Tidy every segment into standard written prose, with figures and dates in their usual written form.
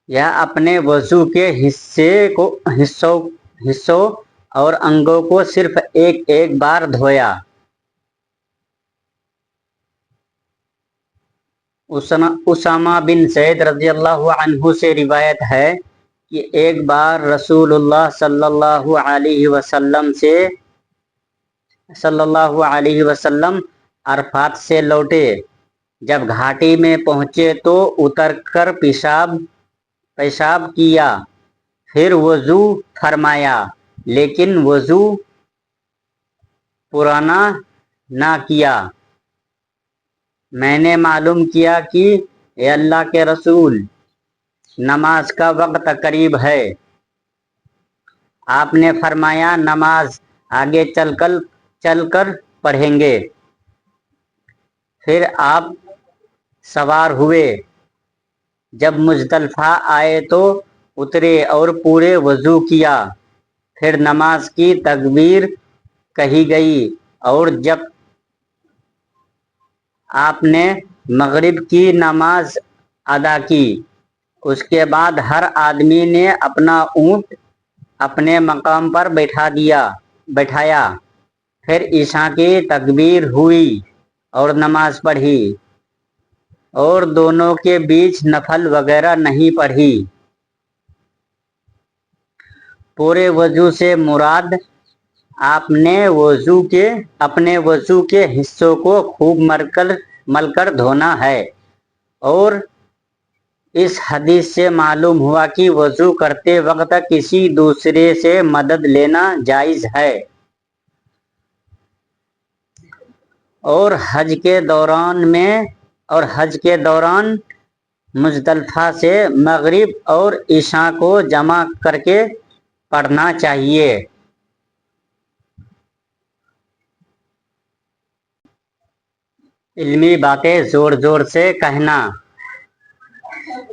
یا اپنے وضو کے حصوں اور انگوں کو صرف ایک ایک بار دھویا۔ اسامہ بن زید رضی اللہ عنہ سے روایت ہے کہ ایک بار رسول اللہ صلی اللہ علیہ وسلم عرفات سے لوٹے۔ جب گھاٹی میں پہنچے تو اتر کر پیشاب کیا، پھر وضو فرمایا، لیکن وضو پرانا نہ کیا۔ میں نے معلوم کیا کہ اے اللہ کے رسول، نماز کا وقت قریب ہے۔ آپ نے فرمایا، نماز آگے چل کر پڑھیں گے۔ پھر آپ سوار ہوئے۔ جب مزدلفہ آئے تو اترے اور پورے وضو کیا۔ پھر نماز کی تکبیر کہی گئی، اور جب آپ نے مغرب کی نماز ادا کی، اس کے بعد ہر آدمی نے اپنا اونٹ اپنے مقام پر بٹھایا۔ پھر عشاء کی تکبیر ہوئی اور نماز پڑھی، اور دونوں کے بیچ نفل وغیرہ نہیں پڑھی۔ پورے وضو سے مراد آپ نے اپنے وضو کے حصوں کو خوب مل کر دھونا ہے۔ اور اس حدیث سے معلوم ہوا کہ وضو کرتے وقت کسی دوسرے سے مدد لینا جائز ہے۔ اور حج کے دوران مزدلفہ سے مغرب اور عشاء کو جمع کر کے پڑھنا چاہیے۔ علمی باتیں زور زور سے کہنا۔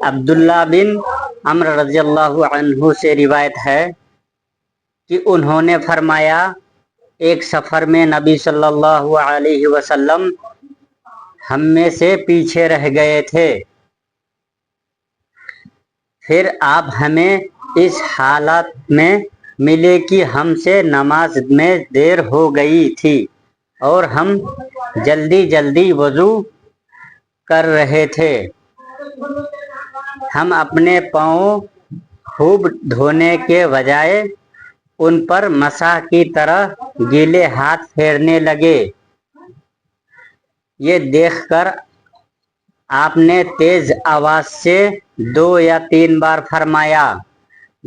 عبداللہ بن عمرو رضی اللہ عنہ سے روایت ہے کہ انہوں نے فرمایا، ایک سفر میں نبی صلی اللہ علیہ وسلم ہم میں سے پیچھے رہ گئے تھے۔ پھر آپ ہمیں اس حالت میں ملے کہ ہم سے نماز میں دیر ہو گئی تھی اور ہم جلدی وضو کر رہے تھے۔ ہم اپنے پاؤں خوب دھونے کے بجائے ان پر مسح کی طرح گیلے ہاتھ پھیرنے لگے۔ یہ دیکھ کر آپ نے تیز آواز سے 2 یا 3 بار فرمایا،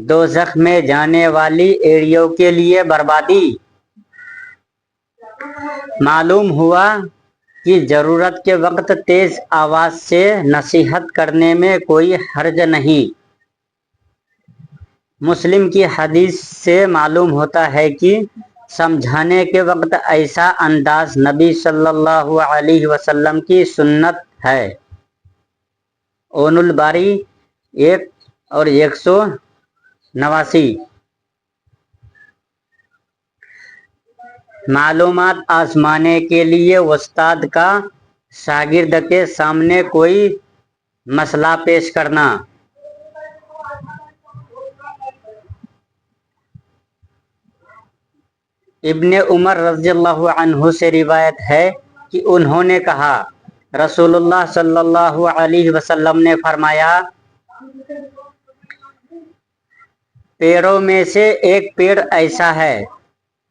دوزخ میں جانے والی ایڑیوں کے لیے بربادی۔ معلوم ہوا کہ ضرورت کے وقت تیز آواز سے نصیحت کرنے میں کوئی حرج نہیں۔ مسلم کی حدیث سے معلوم ہوتا ہے کہ سمجھانے کے وقت ایسا انداز نبی صلی اللہ علیہ وسلم کی سنت ہے۔ اون الباری 1 اور 189۔ معلومات آزمانے کے لیے استاد کا شاگرد کے سامنے کوئی مسئلہ پیش کرنا۔ ابن عمر رضی اللہ عنہ سے روایت ہے کہ انہوں نے کہا، رسول اللہ صلی اللہ علیہ وسلم نے فرمایا، پیڑوں میں سے ایک پیڑ ایسا ہے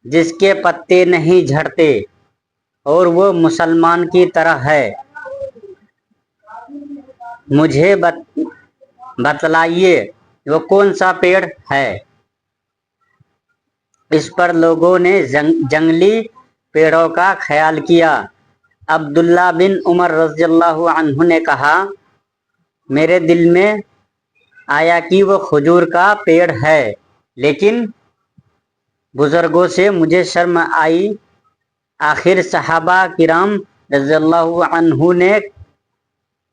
جس کے پتے نہیں جھڑتے، اور وہ مسلمان کی طرح ہے۔ مجھے بتلائیے وہ کون سا پیڑ ہے؟ اس پر لوگوں نے جنگلی پیڑوں کا خیال کیا۔ عبداللہ بن عمر رضی اللہ عنہ نے کہا، میرے دل میں آیا کہ وہ کھجور کا پیڑ ہے، لیکن بزرگوں سے مجھے شرم آئی۔ آخر صحابہ کرام رضی اللہ عنہ نے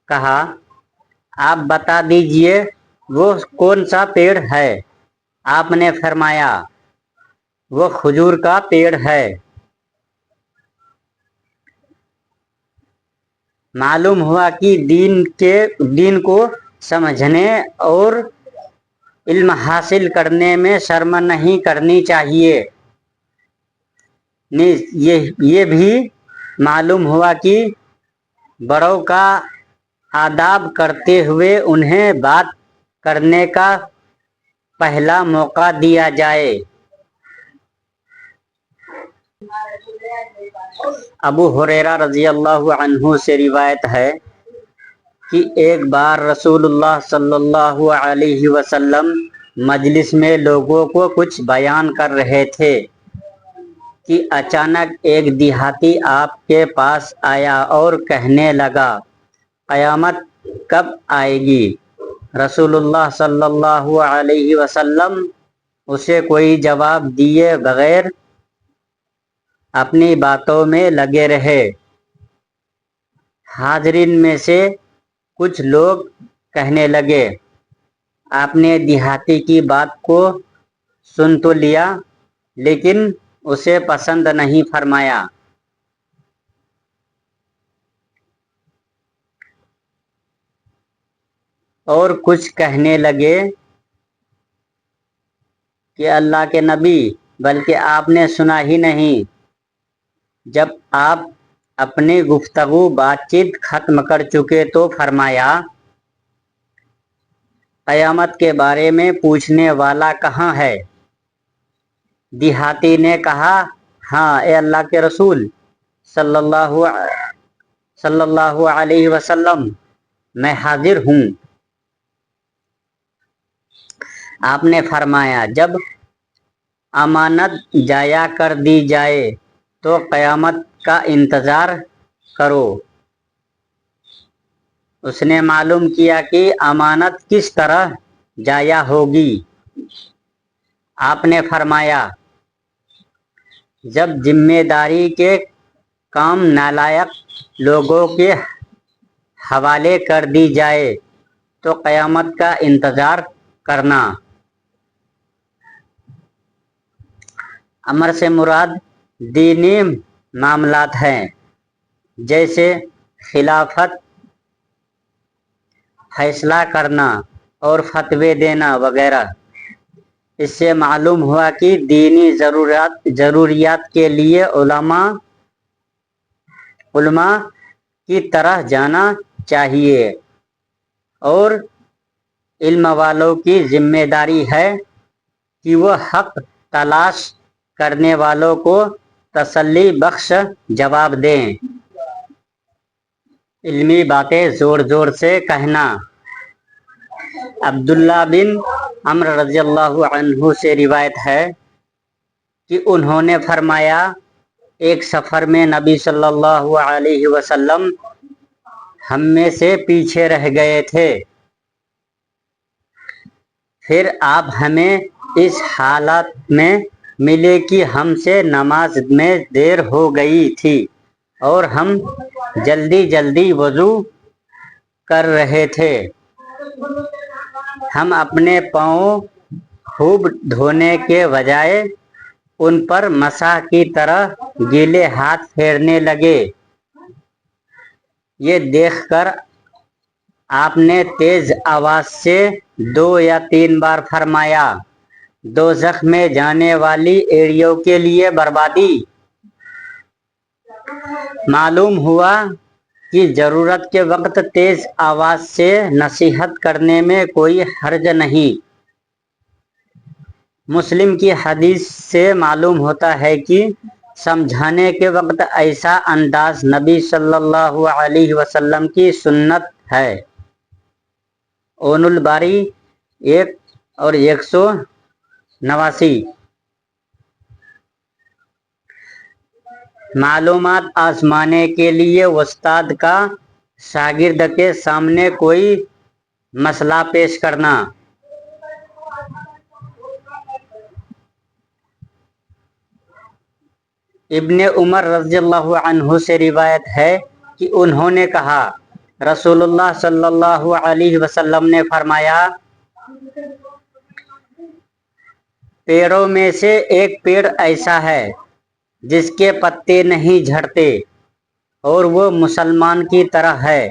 کہا، آپ بتا دیجئے وہ کون سا پیڑ ہے؟ آپ نے فرمایا، وہ کھجور کا پیڑ ہے۔ معلوم ہوا کہ دین کو سمجھنے اور علم حاصل کرنے میں شرم نہیں کرنی چاہیے۔ یہ بھی معلوم ہوا کہ بڑوں کا آداب کرتے ہوئے انہیں بات کرنے کا پہلا موقع دیا جائے۔ ابو ہریرہ رضی اللہ عنہ سے روایت ہے کہ ایک بار رسول اللہ صلی اللہ علیہ وسلم مجلس میں لوگوں کو کچھ بیان کر رہے تھے کہ اچانک ایک دیہاتی آپ کے پاس آیا اور کہنے لگا، قیامت کب آئے گی؟ رسول اللہ صلی اللہ علیہ وسلم اسے کوئی جواب دیے بغیر اپنی باتوں میں لگے رہے۔ حاضرین میں سے کچھ لوگ کہنے لگے، آپ نے دیہاتی کی بات کو سن تو لیا لیکن اسے پسند نہیں فرمایا۔ اور کچھ کہنے لگے کہ اللہ کے نبی، بلکہ آپ نے سنا ہی نہیں۔ جب آپ اپنی گفتگو بات چیت ختم کر چکے تو فرمایا، قیامت کے بارے میں پوچھنے والا کہاں ہے؟ دیہاتی نے کہا، ہاں اے اللہ کے رسول صلی اللہ علیہ وسلم، میں حاضر ہوں۔ آپ نے فرمایا، جب امانت ضائع کر دی جائے تو قیامت کا انتظار کرو۔ اس نے معلوم کیا کہ امانت کس طرح ضائع ہوگی۔ آپ نے فرمایا، جب ذمہ داری کے کام نالائق لوگوں کے حوالے کر دی جائے تو قیامت کا انتظار کرنا۔ امر سے مراد دینی معاملات ہیں، جیسے خلافت، فیصلہ کرنا اور فتوے دینا وغیرہ۔ اس سے معلوم ہوا کہ دینی ضروریات کے لیے علماء کی طرح جانا چاہیے، اور علم والوں کی ذمہ داری ہے کہ وہ حق تلاش کرنے والوں کو تسلی بخش جواب دیں۔ علمی باتیں زور زور سے کہنا۔ عبداللہ بن عمرو رضی اللہ عنہ سے روایت ہے کہ انہوں نے فرمایا، ایک سفر میں نبی صلی اللہ علیہ وسلم ہم میں سے پیچھے رہ گئے تھے۔ پھر آپ ہمیں اس حالت میں ملے کہ ہم سے نماز میں دیر ہو گئی تھی اور ہم جلدی جلدی وضو کر رہے تھے۔ ہم اپنے پاؤں خوب دھونے کے بجائے ان پر مسح کی طرح گیلے ہاتھ پھیرنے لگے۔ یہ دیکھ کر آپ نے تیز آواز سے 2 یا 3 بار فرمایا، دوزخ میں جانے والی ایڑیوں کے لیے بربادی۔ معلوم ہوا کہ ضرورت کے وقت تیز آواز سے نصیحت کرنے میں کوئی حرج نہیں۔ مسلم کی حدیث سے معلوم ہوتا ہے کہ سمجھانے کے وقت ایسا انداز نبی صلی اللہ علیہ وسلم کی سنت ہے۔ اون الباری 1 اور 189۔ معلومات آزمانے کے لیے استاد کا شاگرد کے سامنے کوئی مسئلہ پیش کرنا۔ ابن عمر رضی اللہ عنہ سے روایت ہے کہ انہوں نے کہا، رسول اللہ صلی اللہ علیہ وسلم نے فرمایا، پیڑوں میں سے ایک پیڑ ایسا ہے جس کے پتے نہیں جھڑتے اور وہ مسلمان کی طرح ہے۔